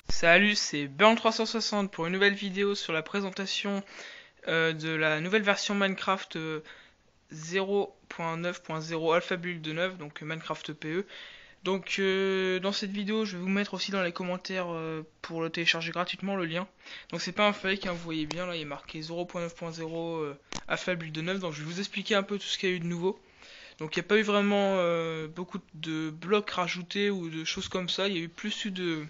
Salut, c'est Burn360 pour une nouvelle vidéo sur la présentation de la nouvelle version Minecraft 0.9.0 Alpha Build 9, donc Minecraft PE. Donc dans cette vidéo, je vais vous mettre aussi dans les commentaires pour le télécharger gratuitement le lien. Donc c'est pas un fake, hein, vous voyez bien là, il est marqué 0.9.0 Alpha Build 9. Donc je vais vous expliquer un peu tout ce qu'il y a eu de nouveau. Donc il n'y a pas eu vraiment beaucoup de blocs rajoutés ou de choses comme ça. Il y a eu plus de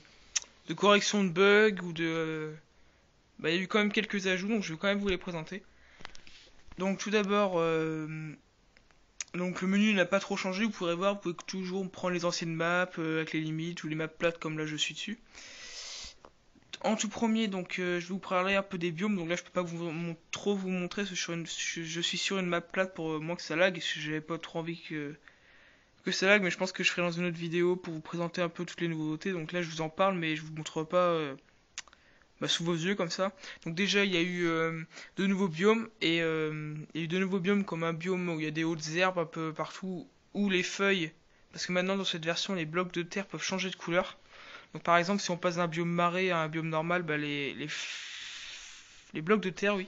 correction de bugs ou de... il y a eu quand même quelques ajouts, donc je vais quand même vous les présenter. Donc tout d'abord, donc le menu n'a pas trop changé, vous pourrez voir, vous pouvez toujours prendre les anciennes maps avec les limites ou les maps plates comme là je suis dessus. En tout premier, donc je vais vous parler un peu des biomes. Donc là je peux pas trop vous montrer parce que je suis sur une map plate pour moins que ça lag, parce que j'avais pas trop envie que ça lag, mais je pense que je ferai dans une autre vidéo pour vous présenter un peu toutes les nouveautés. Donc là je vous en parle, mais je vous montre pas sous vos yeux comme ça. Donc déjà il y a eu de nouveaux biomes, et il y a eu de nouveaux biomes comme un biome où il y a des hautes herbes un peu partout, ou les feuilles, parce que maintenant dans cette version les blocs de terre peuvent changer de couleur. Donc par exemple si on passe d'un biome marée à un biome normal, les blocs de terre, oui,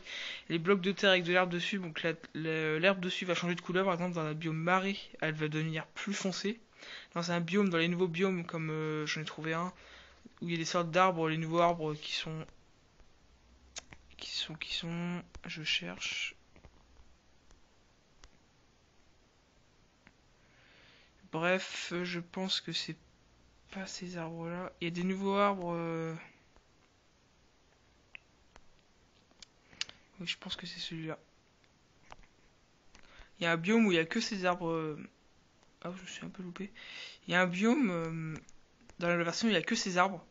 les blocs de terre avec de l'herbe dessus, donc l'herbe dessus va changer de couleur. Par exemple dans un biome marée elle va devenir plus foncée. Dans un biome, dans les nouveaux biomes comme j'en ai trouvé un où il y a des sortes d'arbres, les nouveaux arbres qui sont, je cherche. Bref, je pense que c'est pas ces arbres-là. Il y a des nouveaux arbres. Oui, je pense que c'est celui-là. Il y a un biome où il y a que ces arbres. Ah, je suis un peu loupé. Il y a un biome dans la version où il y a que ces arbres.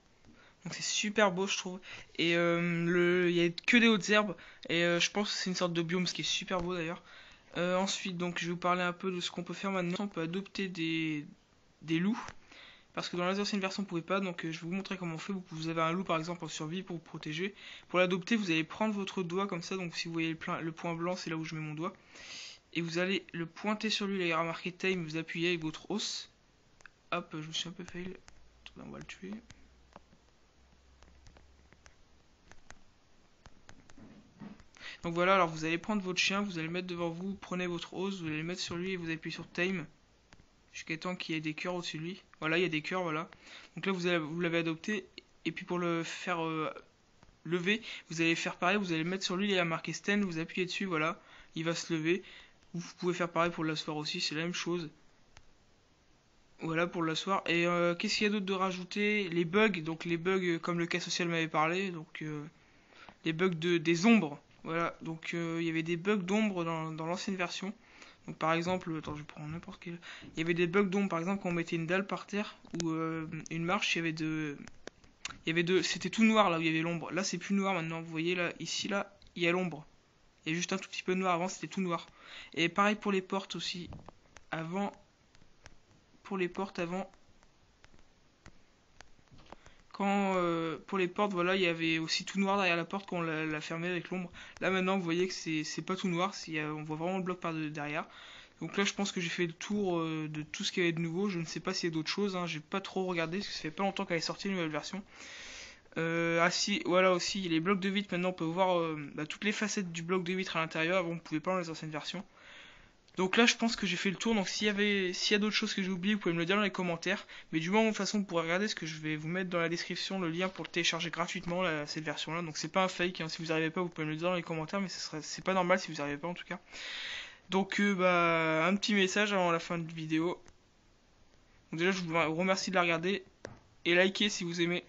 Donc c'est super beau je trouve. Et il y a que des hautes herbes. Et je pense que c'est une sorte de biome, ce qui est super beau d'ailleurs. Ensuite, donc je vais vous parler un peu de ce qu'on peut faire maintenant. On peut adopter des loups. Parce que dans les anciennes versions, on ne pouvait pas. Donc je vais vous montrer comment on fait. Vous avez un loup par exemple en survie pour vous protéger. Pour l'adopter, vous allez prendre votre doigt comme ça. Donc si vous voyez le point blanc, c'est là où je mets mon doigt. Et vous allez le pointer sur lui. Là, il y aura marqué time. Vous appuyez avec votre os. Hop, je me suis un peu fail. On va le tuer. Donc voilà, alors vous allez prendre votre chien, vous allez le mettre devant vous, prenez votre os, vous allez le mettre sur lui et vous appuyez sur time jusqu'à temps qu'il y ait des cœurs au-dessus de lui. Voilà, il y a des cœurs, voilà. Donc là vous l'avez adopté, et puis pour le faire lever, vous allez faire pareil, vous allez le mettre sur lui, il y a marqué stand, vous appuyez dessus, voilà, il va se lever. Vous pouvez faire pareil pour l'asseoir aussi, c'est la même chose. Voilà pour l'asseoir. Et qu'est-ce qu'il y a d'autre de rajouter? Les bugs, donc les bugs comme le cas social m'avait parlé, donc les bugs des ombres. Voilà, donc il y avait des bugs d'ombre dans l'ancienne version. Donc par exemple, attends, je prends n'importe quel. Il y avait des bugs d'ombre, par exemple quand on mettait une dalle par terre ou une marche, c'était tout noir là où il y avait l'ombre. Là c'est plus noir maintenant. Vous voyez là, ici là, il y a l'ombre. Il y a juste un tout petit peu de noir. Avant c'était tout noir. Et pareil pour les portes aussi. Pour les portes avant. Pour les portes, voilà, il y avait aussi tout noir derrière la porte quand on l'a fermée avec l'ombre. Là maintenant, vous voyez que c'est pas tout noir, on voit vraiment le bloc par derrière. Donc là, je pense que j'ai fait le tour de tout ce qu'il y avait de nouveau. Je ne sais pas s'il y a d'autres choses, hein. J'ai pas trop regardé parce que ça fait pas longtemps qu'elle est sortie une nouvelle version. Ah si, voilà aussi, les blocs de vitre. Maintenant, on peut voir toutes les facettes du bloc de vitre à l'intérieur. Avant, on pouvait pas dans les anciennes versions. Donc là je pense que j'ai fait le tour, donc s'il y a d'autres choses que j'ai oubliées, vous pouvez me le dire dans les commentaires. Mais du moins de toute façon vous pourrez regarder, ce que je vais vous mettre dans la description le lien pour le télécharger gratuitement cette version là. Donc c'est pas un fake, hein. Si vous n'arrivez pas vous pouvez me le dire dans les commentaires, mais c'est pas normal si vous n'arrivez pas en tout cas. Donc un petit message avant la fin de vidéo. Donc déjà je vous remercie de la regarder et likez si vous aimez.